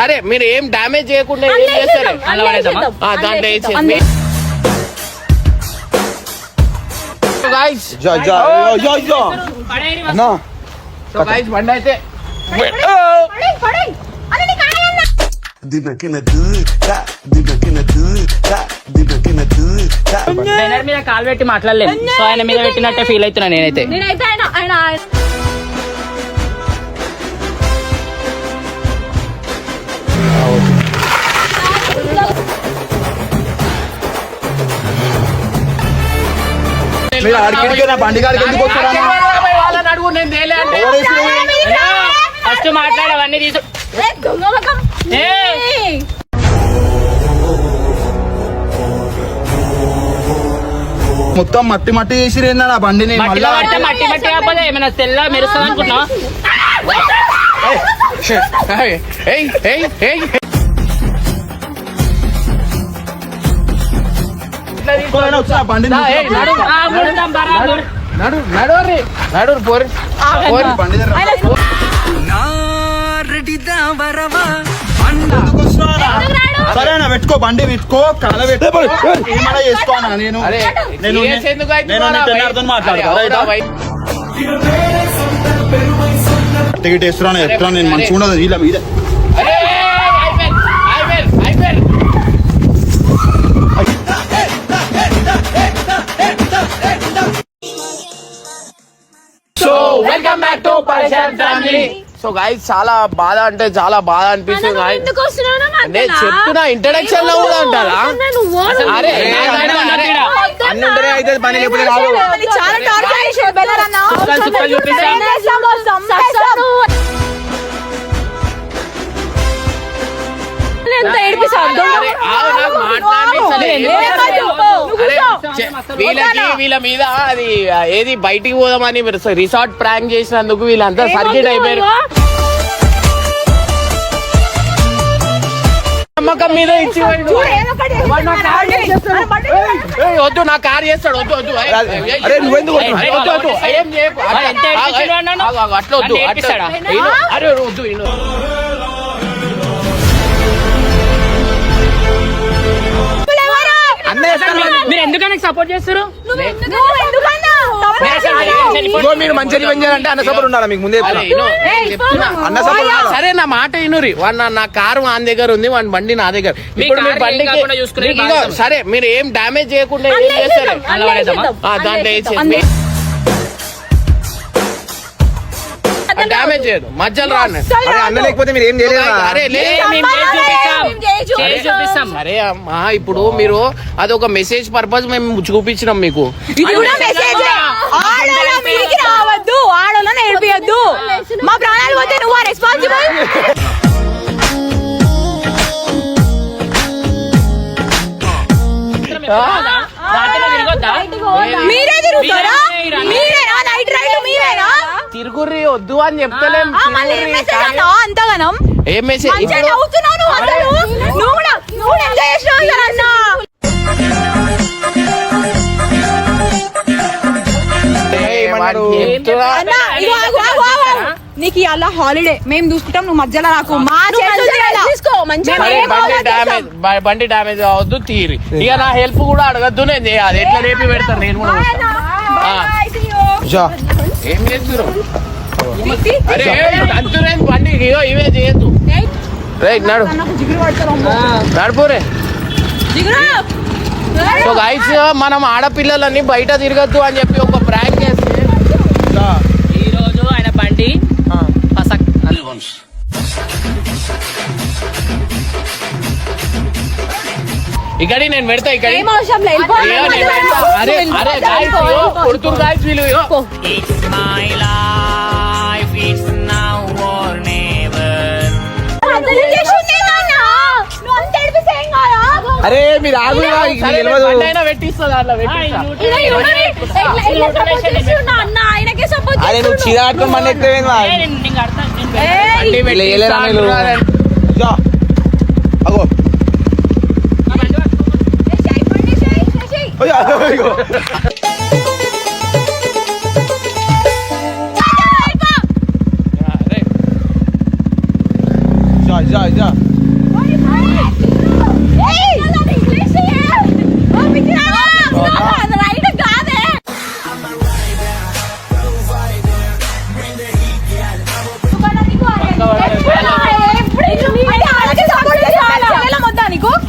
అరే మీరు ఏం డామేజ్ చేయకుండా ఏం చేస్తారు దాంట్లో బండి అయితే మీద కాలు పెట్టి మాట్లాడలేదు. సో ఆయన మీద పెట్టినట్టే ఫీల్ అవుతున్నా నేనైతే. మీరు ఆడికి బండి గారికి ఎందుకు వచ్చారా? ఫస్ట్ మాట్లాడవన్నీ తీసు. మొత్తం మట్టి మట్టి చేసి నా బండిని మట్టి మట్టి కాకపోతే ఏమైనా తెల్ల మెరుస్తుంది అనుకుంటున్నా. సరేనా పెట్టుకో బండి పెట్టుకో కాల పెట్టుకో ఏమైనా చేసుకోనా నేను టికెట్ వేస్తున్నా చెప్తున్నా నేను మంచిగా ఉండదు వీళ్ళ మీద. సో వెల్కమ్ బ్యాక్ టు పరిశాన్ ఫ్యామిలీ. సో గైస్ చాలా బాధ అంటే చాలా బాధ అనిపిస్తుంది. నేను చెప్తున్నా ఇంట్రడక్షన్ లో కూడా అంటారా? అరే అన్నుంటేనే అయితే పని ఎప్పుడు కాదు. వీళ్ళ మీద అది ఏది బయటికి పోదామని రిసార్ట్ ప్రాంక్ చేసినందుకు వీళ్ళంతా సర్కిట్ అయిపోయారు. నమ్మకం మీద ఇచ్చి వద్దు నా కార్ చేస్తాడు వద్దు వద్దు ఏం చేయకు అట్లా వద్దు అరే వద్దు. మీరు ఎందుకని సపోర్ట్ చేస్తారు? మీరు మంచిగా పెంచాలంటే అన్న సపోర్ట్ ఉండాలి మీకు ముందే. సరే నా మాట వినురి. నా కారు వాని దగ్గర ఉంది, వాని బండి నా దగ్గర. ఇప్పుడు మీ బండికి సరే మీరు ఏం డామేజ్ చేయకుండా ఏం చేస్తారు దాంట్లో డామేజ్ చేయదు మధ్యలో రాను. అన్న లేకపోతే మీరు ఏం చేయలేదు. అరే అమ్మా ఇప్పుడు మీరు అదొక మెసేజ్ పర్పస్ మేము చూపించినాం మీకు. మా ప్రాణాలు పోతే నువ్వు రెస్పాన్సిబుల్. మీరే తిరుగుతారా? మీరేనా నైట్ రైడ్? మీరేనా తిరుగుర్రి వద్దు అని చెప్తలేం. అంతగానం ఏం మెసేజ్ నీకు అలా హాలిడే మేము చూసుకుంటాం. నువ్వు మధ్యలో నాకు బండి డామేజ్ అవ్వద్దు తీరి. ఇక నా హెల్ప్ కూడా అడగద్దు, నేను చేయాలి. ఎట్లా రేపి పెడతాను నేను కూడా. ఏం చేస్తున్నారు? అరే అంతులేదు బండి ఇవే చేయొద్దు. రైట్ నడు నడుపురే. సో గైస్ మనం ఆడపిల్లలని బయట తిరగద్దు అని చెప్పి ఒక ప్రాంక్ చేస్తే ఈ రోజు ఆయన బండి ఇక్కడి నేను పెడతా. ఇక్కడ కొడుతురు గాయస్ వీళ్ళు. అరే మీరు ఆగుయినా పెట్టిస్తుంది అట్లా అరే నువ్వు చిరాకుని మన ఎక్కువ అగో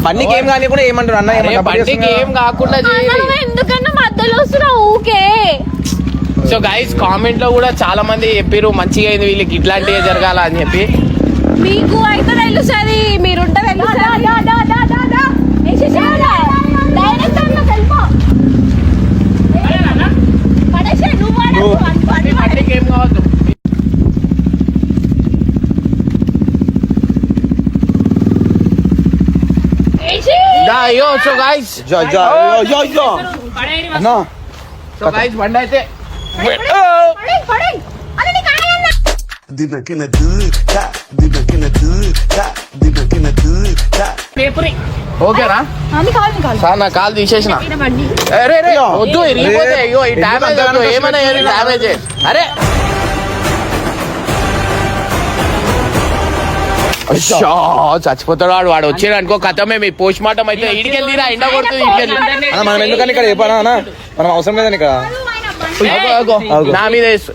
బండికి ఏం కానీ కూడా ఏమంటారు అన్న అరే బండికి ఏం కాకుండా చేయాలి. ఎందుకన్నా మధ్యలో వస్తున్నావు ఊకే? సో గైస్ కామెంట్ లో కూడా చాలా మంది చెప్పారు మంచిగా అయింది వీళ్ళకి ఇట్లాంటివి జరగాల అని చెప్పి. మీకు అయితే తెలుస్తుంది, మీరుంటే తెలుస్తుంది. బండికి ఏం కావద్దు. అయ్యో సో గైస్ అన్నా సో గైస్ బండి అయితే ఓకేనా సార్ నా కాల్ తీసేసిన. అరే రే వద్దు ఇరిగిపోతే అయ్యో ఈ డ్యామేజ్ వద్దు ఏమైనా డ్యామేజ్. అరే చచ్చిపోతాడు వాడు వచ్చాడు అనుకో కథమే మీ పోస్ట్ మార్టం అయితే ఇడికి వెళ్ళిరా ఎండ కొడుతుంది ఇడికెళ్ళి. మనం ఎందుకని ఇక్కడ చెప్పానా అన్న మనం అవసరం లేదని ఇక్కడ నా మీద వేసు.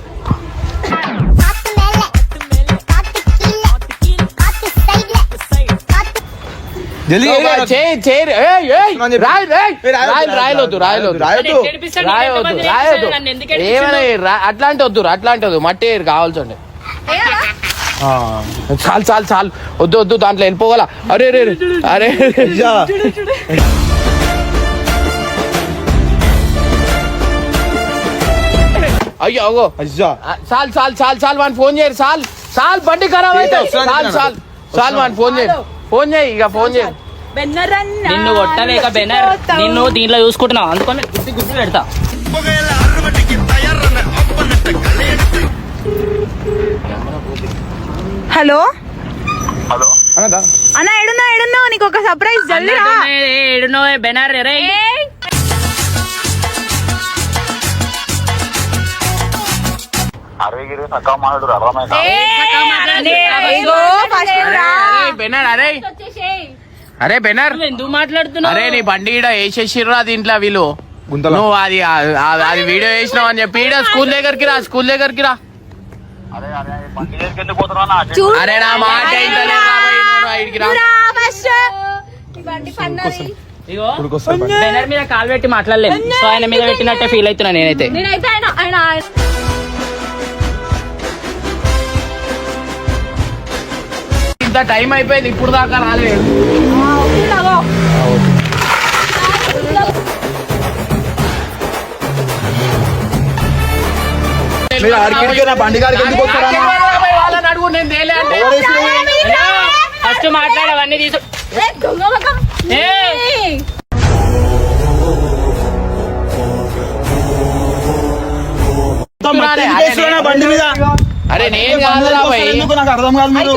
జల్దీ రాయలొద్దు ఏమైనా అట్లాంటి వద్దు మట్టి కావాల్సి ఉండే. చాలు వద్దు దాంట్లో వెళ్ళిపోగల. అరే రే అరే అయ్యో అగో చాలు వాడిని ఫోన్ చేయరు. చాలు బండి ఖరాబ్ అయితే చాలు వాడిని ఫోన్ చేయి ఇక ఫోన్ చేయి. నిన్ను కొట్టలేక బెనర్ నిన్ను దీంట్లో చూసుకుంటున్నావు అందుకని గుర్తు పెడతా. హలో అన్నదా అన్న ఏడున్నావు నీకు ఒక సర్ప్రైజ్ జల్దీ రా. ఏడునో బెనర్ రే అరే బెనర్ ఎందుకు మాట్లాడుతున్నావు? అరే నీ బండి ఈడ వేసేసిర్రా దీంట్లో వీళ్ళు. నువ్వు అది వీడియో వేసినావు అని చెప్పి ఈడ స్కూల్ దగ్గరికి రా. అరే నా మాట ఇగో బెనర్ మీద కాలు పెట్టి మాట్లాడలేదు. సో ఆయన మీద పెట్టినట్టే ఫీల్ అవుతున్నా నేనైతే. ఇంత టైం అయిపోయింది ఇప్పుడు దాకా రాలేదు. మీరు అడిగితే నా బండి గారికి ఎందుకు వస్తారా వాళ్ళని అడుగు నేను తేలే అంటే. ఫస్ట్ మాట్లాడవన్నీ తీసు. బండి మీద అరే నేను కాదురా భయ్. ఎందుకు నాకు అర్థం కాదు. మీరు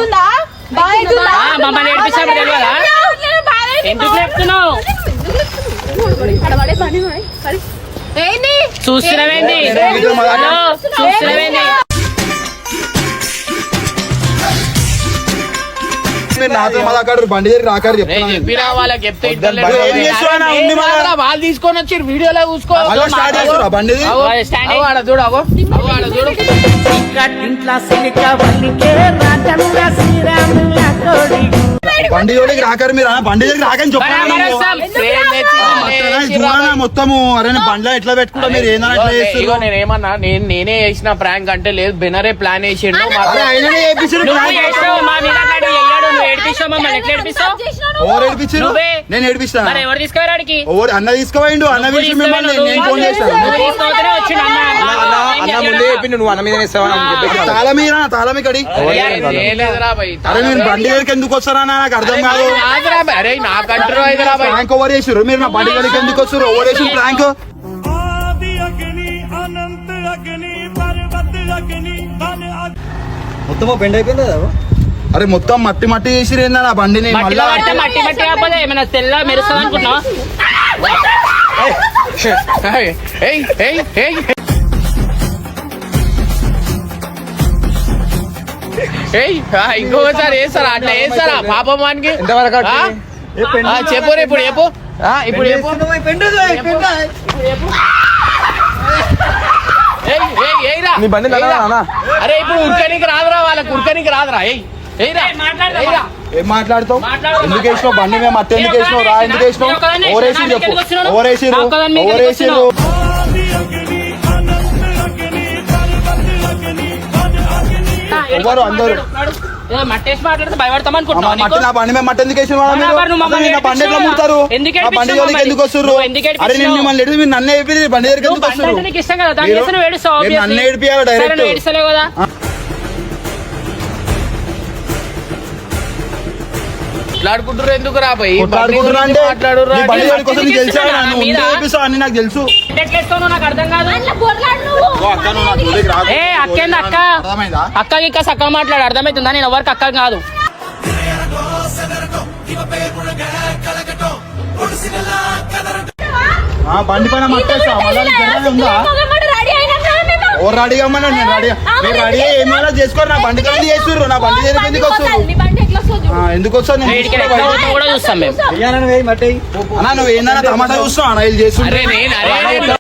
మమ్మల్ని ఏడిపిస్తాను తెలియదా? ఎందుకు చెప్తున్నావు? చూస్తున్నావేంటి? చూస్తున్నావేంటి? మీరు నాతో మళ్ళీ బండి దగ్గర రాకారు చెప్తాను. చెప్పినా వాళ్ళకి చెప్తే వాళ్ళు తీసుకొని వచ్చి వీడియోలో చూసుకో. బండి చూడు అగో చూడు. బండి జోలికి రాకారు మీరు. బండి దగ్గర రాకని చెప్పాను మొత్తము. అరే బండిలో ఎట్లా పెట్టుకుంటా మీరు ఏదైనా నేనేమన్నా నేనే చేసిన ప్రాంక్ అంటే లేదు బెనరే ప్లాన్ వేసిండు. నేను ఏడిపిస్తాను. ఎవరు తీసుకురాడికి అన్న తీసుకుపోయిండు. అన్న విషయం మిమ్మల్ని నేను ఫోన్ చేస్తాను. అన్న ముందే చెప్పిండు నువ్వు అన్న మీద తాళమి కడి. అరే మీరు బండి దగ్గరికి ఎందుకు వస్తారా నాకు అర్థం కాదు. అరే నా కంట్రోల్ అయితే ప్రాంక్ ఓవర్ చేసారు మీరు. నా బండి దగ్గరికి ఎందుకు వస్తారు? ఓవర్ చేసి ప్రాంక్. మొత్తం బెండ్ అయిపోయింది కదా. అరే మొత్తం మట్టి చేసిరు ఏందా నా బండిని. మట్టి కాకపోతే ఏమైనా తెల్ల మెరుస్తుంది అనుకుంటున్నావు? ఇంకొకసారి వేస్తారా అట్లా వేస్తారా పాపం వానికి? చెప్పు ఇప్పుడు చెప్పు. నీ బండి అరే ఇప్పుడు ఉడకనికి రాదురా వాళ్ళకి ఉడకనికి రాదురా. ఏం మాట్లాడుతావు? మాట్లాడు. ఎందుకు వేసినావు బండి? మేము అట్ట ఎందుకు వేసినావు? రా ఎందుకు వేసినావు? ఓరేసి చెప్పు. ఓరేసి ఎవరు అందరూ మట్టేసి మాట్లాడితే భయపడతాం అనుకుంటున్నావా మట్టి నీకు? నా బండి మేము మట్టి ఎందుకు వేసిన వాళ్ళ బరాబర్ నువ్వు మమ్మల్ని నా బండి ఎట్లా ఏడిపిస్తున్నావా? ముడతారు? ఎందుకు నా బండి ఏడిపిస్తున్నావు జోలికి ఎందుకు వస్తుర్రు? నువ్వు ఎందుకు అరే నేను ఏడిపిస్తున్నావు? మిమ్మల్ని ఎడిపి మీరు నన్ను ఏడిపి బండి దగ్గరికి ఎందుకు నువ్వు బండి వస్తుర్రు? అంటే నీకు ఇష్టం కదా, దాని మీరు- చేస్తే నువ్వు ఏడుస్తావు, మీరు obviously. నన్ను ఏడిపియాలి సరే, డైరెక్ట్. నువ్వు ఏడుస్తలేవు కదా. మాట్లాడుకుంటారు ఎందుకు రా భయ్? కొట్లాడుకుంటున్నా అంటే మాట్లాడు నీ బండి జోలికి వస్తే నీకు తెలుసా? నా నన్ను మీద? ఉంటే ఏడిపిస్తావు అని నాకు తెలుసు. ఎట్లా వేస్తావు నాకు అర్థం కాదు. అట్లా పొరలాడు నువ్వు. ఓ అక్క నువ్వు నా జోలికి రాకు. ఏ అక్కేంది అక్క? అర్థమైందా? అక్క ఇంకా సక్కగా మాట్లాడు, అర్థమవుతుందా? నేను ఎవరికి అక్క కాదు. ఆ బండి పైన మట్టేస్తా మళ్ళీ నీకు జరగదు ఉందా? మొగమడు రెడీ అయినాక మేము ఓ రెడీ అమ్మన్నా నేను రెడీ మీరు రెడీ ఏమైనా చేసుకోరు. నా బండి కలిసి చేస్తుర్రు. నా బండి దగ్గరికి ఎందుకు వస్తుర్రు? నీ బండి ఎట్లా వస్తుంది? ఎందుకు వస్తాను నేను వీడికి చూసుకోవా ఎట్లా బయట? పోతుందో కూడా చూస్తాం మేము. వెయ్యాలని వేయి మట్టి అన్నా నువ్వు ఏందన్నా తమాషా చూస్తున్నావు అన్న వీళ్ళు చేస్తుంటే అరే నేను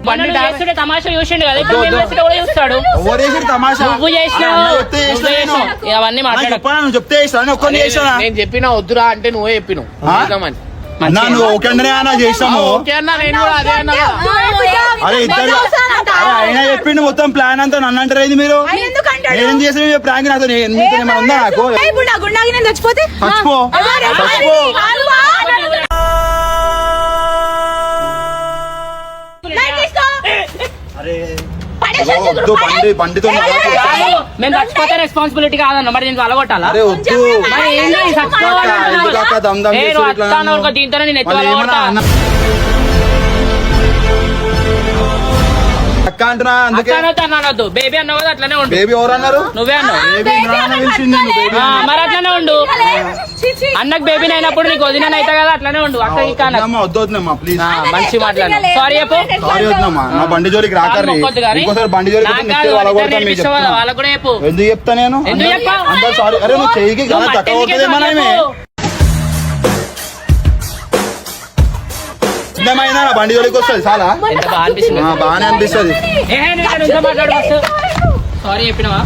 బండి చేస్తుంటే తమాషా చూసిండు కదా, ఇప్పుడు మేము చేస్తుంటే కూడా చూస్తాడు. ఎవరు చేసారు తమాషా? నువ్వు చేసినావు, అన్న చెప్తే నువ్వు చేస్తా నేను. చేసినావు. అవన్నీ అన్న మాట్లాడు. చెప్పనా? నువ్వు చెప్తే చేస్తా నేను ఒక్కరిని చేస్తానా? నేను చెప్పినా వద్దురా అంటే నువ్వే చెప్పినావు ఆ? చేద్దామని. అన్నా నువ్వు ఓకే అంటే అన్న చేస్తాము. ఓకే అన్నా, నేను కూడా అదే అన్నా కదా. అరే ఇద్దరు అరే అయినా చెప్పిండు మొత్తం ప్లాన్ అంతా నన్ను అంటారు ఏంది మీరు? ఆయన ఎందుకు అంటాడు? నేను చేసిన ప్రాంక్ నాతో నీతో ఏమైనా ఉందా నాకు? ఇప్పుడు నా గుండాకి నేను చచ్చిపోతే చచ్చిపో చచ్చిపో. వద్దు బండితో కాదు, మేము చచ్చిపోతే రెస్పాన్సిబిలిటీ కాదన్న, మరి నేను అలగొట్టాలా? అరే వద్దు మరి ఏంది చచ్చిపోవాలంటున్నావు? ఎందుకు అక్క దమ్ దమ్ ఏ, చేస్తుర్రు నువ్వు ఇట్లా వస్తాను నన్ను? అనుకో, దీంతోనే నేను ఎత్తి వాళ్ళు ఏమన్నా అలగొడతా. అన్న అక్క అంటున్నా అందుకే అనొద్దు, బేబీ అన్నావు కదా, అట్లనే ఉండు. బేబీ ఎవరు అన్నారు? నువ్వే అన్నావు. బేబీ నాన్న పిలిచింది నిన్ను బేబీ ఆ, అని. మరి అట్లనే ఉండు. అన్నకు బేబీని అయినప్పుడు నీకు వదిన అయితే కదా, అట్లనే ఉండు. అక్క ఇక్క అన్న. వద్దమ్మా, వద్దు వద్దమ్మా ప్లీజ్ మంచి మాట్లాడు. సారీ చెప్పు. సారీ వద్దమ్మా నా బండి జోలికి రాకర్రి మొక్కొద్దు కానీ. ఇంకోసారి బండి జోలికి నాకు వస్తే కాదు, నిత్యం వాళ్ళిద్దరు వాళ్ళగొడతాను మీకు నేర్పిస్తావు కదా, చెప్తున్నా. వాళ్ళకు కూడా చెప్పు. ఎందుకు చెప్తా నేను ఎందుకు చెప్పావు? అందరు సారీ అరే నువ్వు చెయ్యికి నువ్వు కదా తక్కువ మట్టెందుకు అవుతుందేమో చెప్పు? సిద్ధమైనా నా బండి జోలికి వస్తుంది చాలా ఎంత బాగా అనిపిస్తుంది. బాగానే అనిపిస్తుంది ఏ, నేను ఇక్కడ నుంచో మాట్లాడు ఫస్ట్. సారీ చెప్పినావా?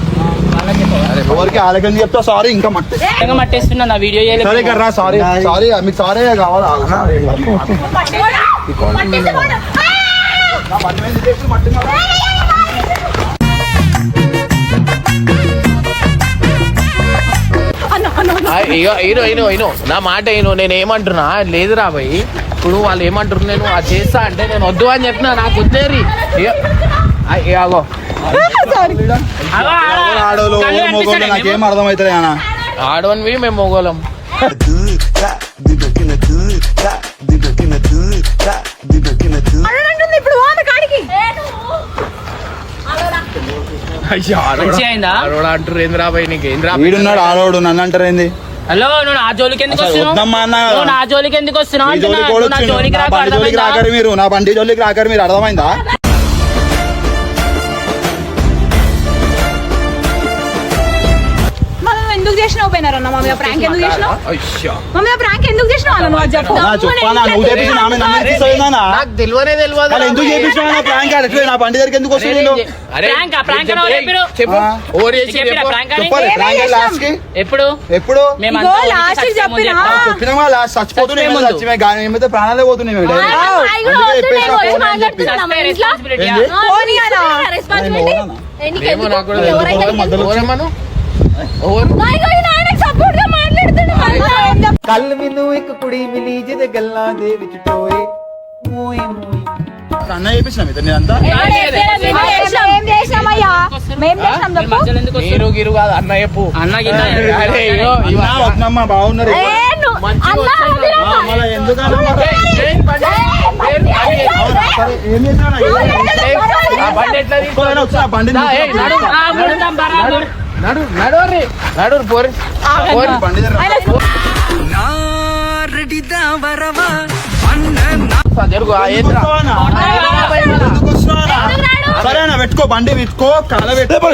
వాళ్ళకి చెప్పవా? ఎవరికి ఆలకని చెప్తా సారీ ఇంకా మట్టి నిజంగా మట్టేస్తున్నా, నా వీడియో చేయలేదు. సరే ఇక్కడ రా సారీ సారీ మీకు సారీ కావాలా నా బండి మీద తెచ్చి మట్టి మీద. ఇను నా మాట ఇను. నేను ఏమంటున్నా లేదురా భయ్, ఇప్పుడు వాళ్ళు ఏమంటారు నేను అది చేస్తా అంటే నేను వద్దు అని చెప్పినా నాకు వద్దేరి అగో ఆడోళ్ళు మొగోళ్ళు నాకేం అర్థమవుతుంది అన్న ఆడవనివి మేము మొగోళం. ఇప్పుడు ఆమె కాడికి మంచిగా అయిందా? ఆడోడు అంటారు ఏంద్రా భయ్ నీకు ఏంద్రా వీడున్నాడు ఆడోడు నన్ను అంటారు ఏంది హలో, నువ్వు నా జోలికి ఎందుకు అసలు వస్తున్నావు? వద్దమ్మా అన్న. నువ్వు నా జోలికి ఎందుకు వస్తున్నావు ఈ అంటున్నా. జోలికి నువ్వు నా వచ్చిండు. జోలికి నా రాకు, బండి జోలికి అర్థమైందా? రాకరు మీరు నా బండి జోలికి రాకరు మీరు అర్థమైందా మనం ఎందుకు చేసినావు పోయినారన్న మమ్మీ ప్రాంక్ ఎందుకు చేసినావు? అయ్యా మమ్మీ ప్రాంక్ ఎందుకు చేసినావు అన్న? నువ్వు చెప్పు. నా చెప్పానా నువ్వు చేపించి నామే నన్ను ఎత్తిస్తావేనా నాకు తెలియనే తెలియదు అలా ఎందుకు చేపించినా నా ప్రాంక్ అట్లే నా బండి దగ్గరికి ఎందుకు వస్తుంది నేను ప్రాంక్ అని ఎవరు చెప్పిరు? చెప్పు ఆ. ఓవర్ చేసి చెప్పిరా చెప్పు. ప్రాంక్ అని? చెప్పాలి ప్రాంక్ లాస్ట్ కి ఎప్పుడు ఎప్పుడు మేము ఇగో అంతా last కి చచ్చిపోయే ముందు చెప్పినా? చెప్తాం. చెప్పినా లాస్ట్ చచ్చిపోతున్నాయి చచ్చిపోయే చచ్చిపోయి గాని ఏమైతే ప్రాణాలే పోతున్నాయి మేము ఆయన కూడా అందుకే వద్దు, చెప్పేసిన నేను వచ్చి ఫోన్ అని చెప్పి. మాట్లాడుతున్నా మా ఇంట్లో. Responsibility ఆ? ఏంది? పోనీ అన్న. నేను పోనా? ఏమో నాకు కూడా ఎవరైనా తెలియదు. మధ్యలో ఓవరేమను? ఓవర్ నా ఇగో ఈయన ఆయనకు support గా మాట్లాడుతుండు. మళ్ళా ఏం చెప్తావు? ਕੱਲ ਮੈਨੂੰ ਇੱਕ ਕੁੜੀ ਮਿਲੀ ਜਿਹਦੇ ਗੱਲਾਂ ਦੇ ਵਿੱਚ ਟੋਏ ਮੋਏ ਮੋਏ అన్న చేపించిన మీద నేనంతా ఏం చేసినామయ్యా? మేం చేసినాం మీ చెప్పు. మధ్యలో ఎందుకు వస్తారు? మీరు గిరు కాదు అన్న చెప్పు. అన్న గిన్న అరే, ఇగో, అన్నా, వద్దమ్మా బాగున్నారు ఏ నువ్వు- అన్న వదిలేమ్మా. మళ్ళీ ఎందుకన్నా ఏయ్, బండి. అవునా? సరే, ఏం చేసినా ఆ బండి ఎట్లా తీసుకోవాలి? వచ్చి ఆ బండిని ఏయ్, నడు. ఆ, కొడతాం బరాబర్. నడు పోరి పోరి. బండి దగ్గర జరుగు ఆ ఏంద్రా? ఎందుకు వస్తున్నావా? సరే అన్న పెట్టుకో బండి పెట్టుకో కాల పెట్టుకో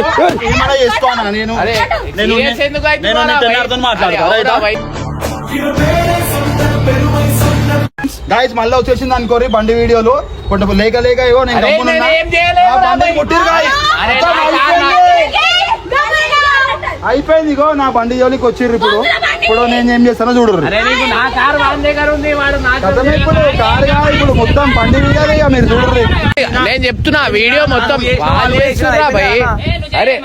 ఏమైనా చేసుకోనా నేను అరే నేను serious ఎందుకు నేను అవుతున్నావురా నీ భయ్? టెన్నర్తో మాట్లాడతా అరే, రైటా? అవునా భయ్? గాయస్ మళ్ళీ వచ్చేసింది అనుకోరి బండి వీడియోలు కొంచెం లేక లేక ఏవో నేను అరే, గమ్మునున్నా. నేనేం చేయలేదు ఆ బండిని భయ్. కొట్టిరు గాయస్ అరే, మొత్తం నా అయిపోయింది. కాదు, అయిపోయింది ఇగో నా బండి జోలికి వచ్చిర్రు ఇప్పుడు నేను ఏం చేస్తానో చూడరు అరే నీకు నా కారు వాడి దగ్గర ఉంది వాడు నా ఇప్పుడు కారు కాదు ఇప్పుడు మొత్తం బండి మీద ఇక మీరు చూడరు నేను చెప్తున్నా వీడియో మొత్తం వాళ్ళు చేసిర్రా భయ్. అరే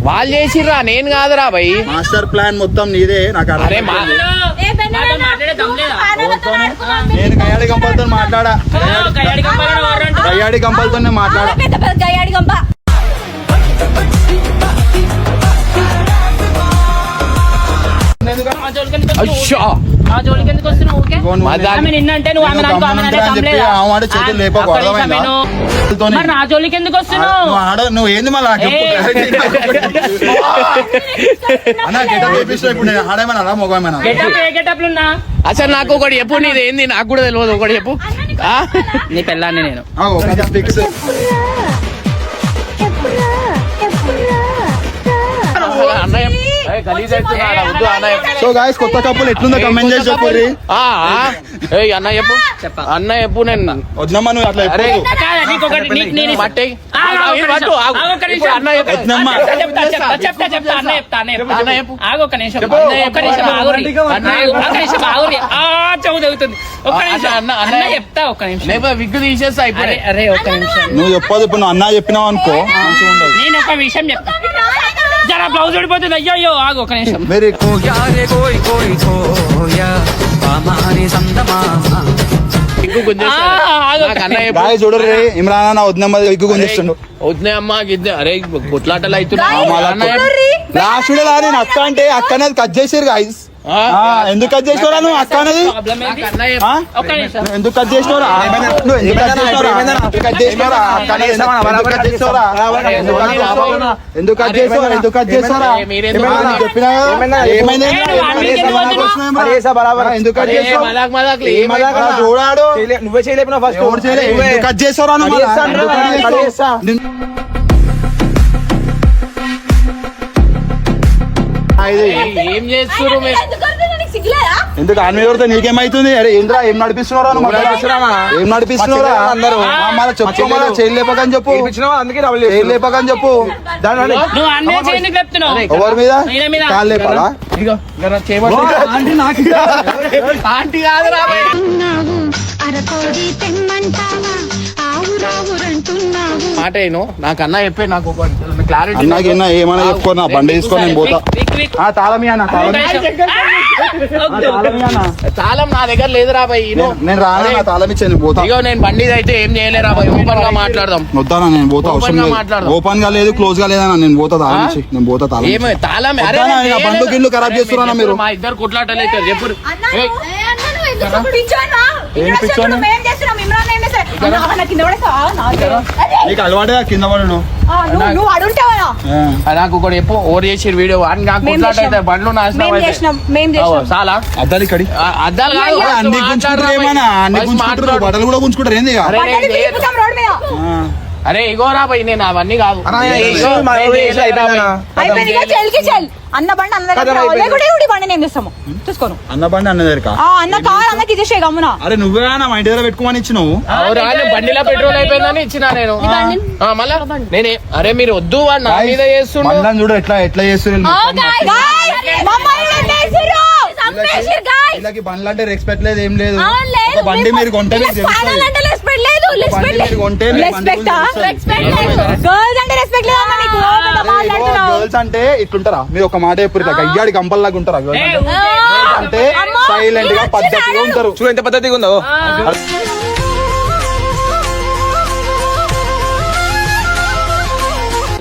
వాళ్ళు చేసిర్రా నేను కాదురా భయ్. మాస్టర్ ప్లాన్ మొత్తం నీదే నాకు అరే మా మాట్లాడే దమ్ లేదా నేను గయ్యాడి గంపలతో మాట్లాడా కయ్యాడి కంపాలని వాడంట. గయ్యాడి గంపలతోనే మాట్లాడా పెద్ద పెద్ద గయ్యాడి గంప ఆ జోలికి ఎందుకు వస్తున్నావు? అయ్యో ఆ జోలికి ఎందుకు వస్తున్నావు ఊరికే? ఆమె నిన్నంటే నువ్వు ఆమె అనుకో, ఆమె అంటే దమ్ లేదా? చేతులు లేపకు ఒక్క నిమిషం అర్థమైందా? విను. మరి నా జోలికి ఎందుకు వస్తున్నావు? నువ్వు ఏంది మళ్ళీ అన్న గెటప్ వేపిస్తా ఇప్పుడు నేను ఆడేమన్నా మొగమేనా గెటప్ ఏ గెటప్లు ఉన్నా అసలు నాకు ఒకటి చెప్పు నీది ఏంది నాకు కూడా తెలియదు ఒకటి చెప్పు ఆ? నీ పెళ్ళాన్ని నేను ఫిక్స్ అన్నయ్య ఏయ్, గలీజ్ అవుతున్నాడా? వద్దు అన్నయ్య. సో గాయస్ కొత్త కప్పులు ఎట్లుందో కమెంట్ చేసి చెప్పుర్రి ఆ, ఏయ్ అన్న చెప్పు అన్న చెప్పు నేను వద్దమ్మా నువ్వు అట్లా అరే చెప్పు. కాదా, నీకొకటి, నేను మట్టి ఆగు, ఆగు, ఇది పట్టు, ఆగు. ఆగు, ఒక్క నిమిషం. ఇప్పుడు అన్న చెప్పు. వద్దమ్మా. చెప్తా అన్న చెప్తా అన్న చెప్పు. ఆగు ఒక్క నిమిషం ఒక్క నిమిషం ఆగురి ఒక్క నిమిషం ఆగురి చెవు తగ్గుతుంది ఒక్క నిమిషం అన్న, అన్న చెప్తా ఒక్క నిమిషం లేకపోతే విగ్గు తీసేస్తా అరే ఇప్పుడే అరే ఒక్క నిమిషం నువ్వు చెప్పదు ఇప్పుడు నువ్వు అన్నా చెప్పినావు అనుకో మంచిగా ఉండదు నేను ఒక విషయం చెప్తా జర బ్లౌజ్ ఊడిపోతుంది అయ్యో అయ్యో ఆగు ఒక నిమిషం మీరు విగ్గు గుంజేస్తా. ఆగు ఒక్క నాకు అన్న చెప్పు. గాయ చూడరు ఇమ్రాన్ అన్న వద్దమ్మ ఎగ్గు గుంజిస్తుండు వద్దునే అమ్మా గిద్దే అరే కొట్లాటలు అవుతున్నా లాస్ట్ నేను అక్క అంటే అక్క అనేది కట్ చేసారు గాయస్ ఆ? ఎందుకు కట్ చేసినవరా నువ్వు అక్క అనేది ప్రాబ్లం ఏంటి నాకు అన్న చెప్పు. ఆ? ఒక్క నిమిషం నువ్వు ఎందుకు కట్ చేసినవరా నువ్వు ఎందుకు కట్ చేసినవరా? ఎందుకు కట్ చేసినవరా? అక్క అనేది ఎందుకు కట్ చేసినవరా? ఎందుకు కట్ చేసినవరా? ఎందుకు కట్ చేసినవరా? ఎందుకు కట్ చేసినవరా? మీరెందుకు చెప్పినా ఏమైంది? ఎందుకు కట్ ఏ చేసావు? మలాక్ మలాక్లు చూడాడు నువ్వే చేయలేపినా ఫస్ట్ ఎవరు చేయలే? ఎందుకు కట్ చేసావురా నువ్వు? ఎందుకు కట్ చేసావు? ఏం చేస్తున్నారు మీరు ఎందుకు ఆమె ఎవరితో నీకేమైతుంది అరే ఏంద్రా ఏం నడిపిస్తున్నారా నువ్వు? ఏం నడిపిస్తున్నారా అందరూ మళ్ళీ చెప్పుకోమరా చేయలేపకని చెప్పు అందుకే డబుల్ చేయలేపకని చెప్పు నువ్వు అన్నీ చేయని చెప్తున్నావు ఎవరి మీద ఈయన మీద. కాళ్ళు లేపాలా ఇగో జర చేయమని ఆంటీ కాదురా భయ్. మాట ఏను నాకు అన్న చెప్పే నాకు క్లారిటీ అన్నకి ఏమైనా చెప్పుకో నా బండి తీసుకొని నేను పోతా విక్, విక్. ఆ తాళమి అన్న తాళమి అన్న తాళం నా దగ్గర లేదురా భయ్ నేను రానా నా తాళం ఇచ్చే నేను పోతా ఇగో నేను బండి అయితే ఏం చేయలేరా భయ్ ఓపెన్ గా మాట్లాడదాం వద్దానా నేను పోతా అవసరం ఓపెన్ గా లేదు మాట్లాడదాం. ఓపెన్ గా లేదు క్లోజ్ గా లేదన్నా నేను పోతా తాళం ఇచ్చి నేను పోతా తాళం ఏమో ఇచ్చి. తాళం అరే వద్దానా, నేను ఇలా బండ్లు చేయలేదు. గిడ్లు ఖరాబ్ అరే చేస్తున్నారా మీరు మీరు? మా ఇద్దరు కొట్లాటలు అయితే చెప్పు ఏయ్, నీకు అలవాటే కింద పడను నువ్వు అడుంటావా నాకు ఒకటి చెప్పు ఓవర్ చేసి వీడియో అని నాకు కొట్లాట అయితే బండ్లు నాశనం మేము అయితే చేసినాం మేము చేసినాం చాలా అద్దాలు ఇక్కడి అద్దాలు కాదు అన్ని గుంజుకుంటారు ఏమన్నా అన్ని గుంజుకుంటారు బట్టలు కూడా గుంజుకుంటారు ఏంది ఇక? అరే బండి నేను చేయను. తిప్పుతాం రోడ్ మీద అరే ఇగోరా భయ్ నేను అవన్నీ కాదు అయిపోయింది అయిపోయింది చెల్లికి చెల్ అన్న బండి అన్న దగ్గర రావాలి. లేకుంటే ఈ బండి నేను చేస్తాము చూసుకోను అన్న బండి అన్న దగ్గర అన్న కావాలి అన్నకి ఇచ్చేసే గమ్మున అరే నువ్వే నా మా ఇంటి దగ్గర పెట్టుకోమని ఇచ్చినావు అవురా బండిలో పెట్రోల్ అయిపోయిందని ఇచ్చినా నేను మళ్ళా నేనే అరే మీరు వద్దు వాడు నా మీద చేస్తుండు బండ్లను చూడు ఎట్లా ఎట్లా చేస్తున్నారు వీళ్ళకి బండ్లు అంటే రెస్పెక్ట్ లేదు ఏం లేదు ఒక బండి మీరు కొంటే మీకు తెలుస్తుంది. బండి మీరు కొంటే మీకు బండి గురించి తెలుస్తుంది. గర్ల్స్ అంటే ఇట్లుంటారా మీరు ఒక మాట ఎప్పుడు ఇట్లా గయ్యాడి గంపల్లాగా ఉంటారా girls అంటే? Girls అంటే సైలెంట్ గా పద్ధతిగా ఉంటారు చూడు ఎంత పద్ధతిగా ఉందో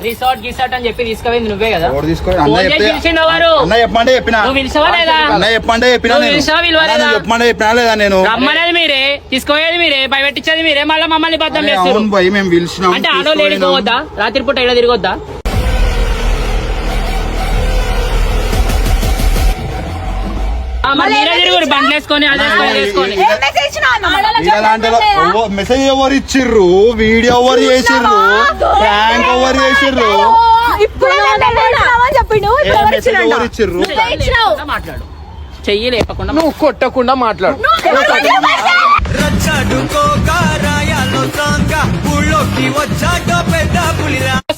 రిసార్ట్ గిసార్ట్ అని చెప్పి తీసుకుపోయింది నువ్వే కదా ఎవరు తీసుకోండి అన్న ఫోన్ చేసి చెప్తే పిలిచిండు వారు. అన్న చెప్పమంటే చెప్పినా నువ్వు పిలిచావా లేదా అన్న చెప్పమంటే చెప్పినా నువ్వు నేను పిలిచావా విలువ అన్న లేదా? నువ్వు చెప్పమంటే చెప్పినా లేదా నేను రమ్మనేది మీరే తీసుకుపోయేది మీరే భయపెట్టించేది మీరే మళ్ళీ మమ్మల్ని బద్దం అరే చేస్తారు అవును భయ్ మేము పిలిచినాం అంటే ఆడో లేడీ తీసుకుపోయినాం. పోవద్దా రాత్రి పూట ఇలా తిరగొద్దా మీరే తిరుగురు బండ్లు వేసుకొని అది వేసుకొని ఇది వేసుకొని ఇలాంటి మెసేజ్ ఎవరు ఇచ్చిర్రు వీడియో ఎవరు చేసిర్రు ప్రాంక్ ఎవరు చేసిర్రు చెప్పిండు ఏ మెసేజ్ ఎవరు ఇచ్చిర్రు మాట్లాడు చెయ్యి లేపకుండా నువ్వు కొట్టకుండా మాట్లాడు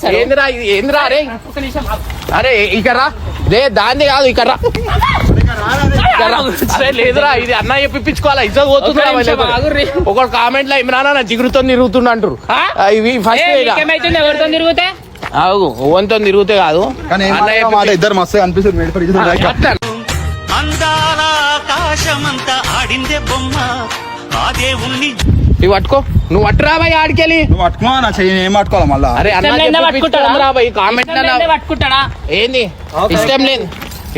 అసలు ఏందిరా ఇది ఏందిరా అరే ఒక్క నిమిషం ఆగు. అరే ఇక్కడ రా రే దాన్ని కాదు ఇక్కడ రా. ఇక్కడ రా. అరే లేదురా ఇది అన్న చెప్పిపించుకోవాలా ఇజ్జత్ ఒక్క నిమిషం పోతుందిరా ఆగుర్రి. ఒకడు కామెంట్ లో ఇమ్రాన్ నా జిగురుతో తిరుగుతుండ అంటారు ఆ? ఇవి ఏ, ఫస్ట్ నీకేమైతుంది ఎవరితో తిరుగుతే ఓవన్తో తిరుగుతే కాదు కానీ ఏం అన్న మాట ఇద్దరు మస్తు అనిపిస్తుంది మేడ్ ఫర్ ఈచ్ అదర్. అట్లా అందాల ఆకాశమంతా ఆడిందే బొమ్మ ఆ దేవుణ్ణి ఇవి పట్టుకో నువ్వు పట్టురా బాయ్ ఆడికెళ్ళి నువ్వు పట్టుకో నా చెయ్యి ఏం పట్టుకోవాలి మళ్ళా అరే అన్న ఇష్టం లేనిదే పట్టుకుంటాడా? రా బాయ్ కామెంట్ ఇష్టం లేనిదే పట్టుకుంటాడా ఏంది ఇష్టం లేదు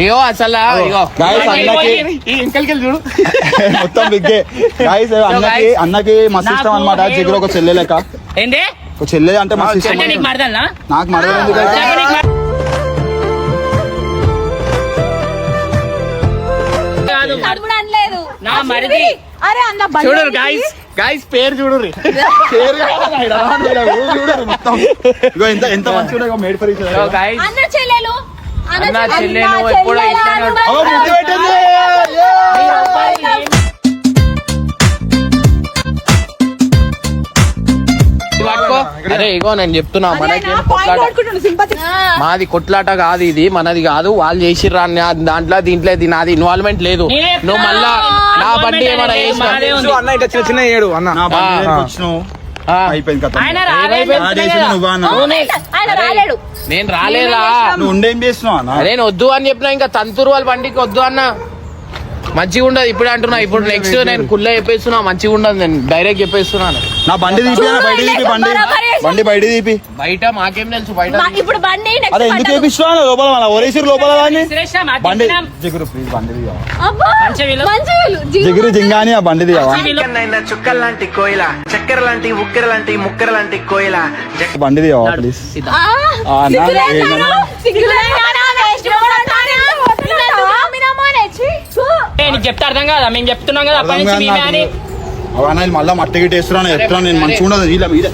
ఇగో అసలు ఇగో Guys, అన్నకి ఈ ఇంకల్కెళ్ళి చూడు మొత్తం బిగ్గే గాయస్ అన్నకి మస్తు ఇష్టం అన్నమాట నాకు జిగురు ఒక చెల్లె లెక్క ఏంది ఒక చెల్లె అంటే మస్తు ఇష్టం అంటే నీకు మరదల్నా నాకు మరదలు ఎందుకు అయితే? చెప్పు నీకు కాదు తమ్ముడు అనలేదు నా మరిది. అరే అన్న బండి చూడరు గాయస్ గాయస్ పేరు చూడుర్రి పేరు కాదు, ఈడ రాను, ఈడ ఊరు చూడరు మొత్తం. ఇగో ఎంత మంచిగా made for each other. Guys అన్న చెల్లెలు అన్న చెల్లెలు ఎప్పుడో ఇట్లానే ఉంటారు. అగో ముద్దు పెట్టింది. ఇది పట్టుకో అరే ఇగో నేను చెప్తున్నా మనకి కొట్లాట మాది కొట్లాట కాదు ఇది మనది కాదు వాళ్ళు చేసిర్రా దాంట్లో దీంట్లో ఇది నాది ఇన్వాల్వ్మెంట్ లేదు నేనే నువ్వు మళ్ళా నా బండి ఏమైనా మాదే ఉంది. అన్న ఇట్లా చిన్న చిన్న ఏడు అన్న నా బండి దగ్గరికి వచ్చినావు అయిపోయింది కథ. ఆయన రాలేదు ఆ చేసింది నువ్వా అన్న? ఆయన రాలేడు నేను రాలేదా నువ్వు ఉండేం చేస్తున్నావు అన్న? అరే నేను వద్దు అని చెప్పినా ఇంకా తంతూరు వాళ్ళ బండికి వద్దు అన్న మంచిగా ఉండదు ఇప్పుడు అంటున్నా ఇప్పుడు నెక్స్ట్ నేను కుల్ల చెప్పేస్తున్నా మంచిగా ఉండదు నేను డైరెక్ట్ చెప్పేస్తున్నాను నా బండి తీపి అన్న, బయట తీపి బండి బయట తీపి. బయట మాకేం తెలుసు బయట ఇప్పుడు బండి next అదే ఎందుకు పండగ. చేపిస్తున్నావు లోపల మన ఒరేసిరు లోపల వాడిని? శ్రేష్ఠ, మా బండి తిట్టినాం. జిగురు ప్లీజ్ బండి తీయవా? అబ్బా, మంచి వీళ్ళు. మంచి వీళ్ళు. జిగురు జింగాని ఆ బండి తీయవా? వీళ్ళు. చుక్కల్లాంటి కోయిల చక్కెర లాంటి ఉక్కెర లాంటి ముక్కెర లాంటి కోయిల బండి తీయవా ప్లీజ్? ఆ, ఆ, నా- సిగ్గులేదానా? సిగ్గులేదానా? వేస్ట్ వాడతానా? నిన్ను నమ్మినామా అనేసి. ఛూ. ఏ, నీకు చెప్తే అర్థం కాదా మేము చెప్తున్నాం కదా అప్పటి నుంచి మేమే అని అవన్నీ మళ్ళీ మట్టి గిట్టి వేస్తున్నాను చెప్తున్నాను నేను మంచిగా ఉండదు ఇలా మీద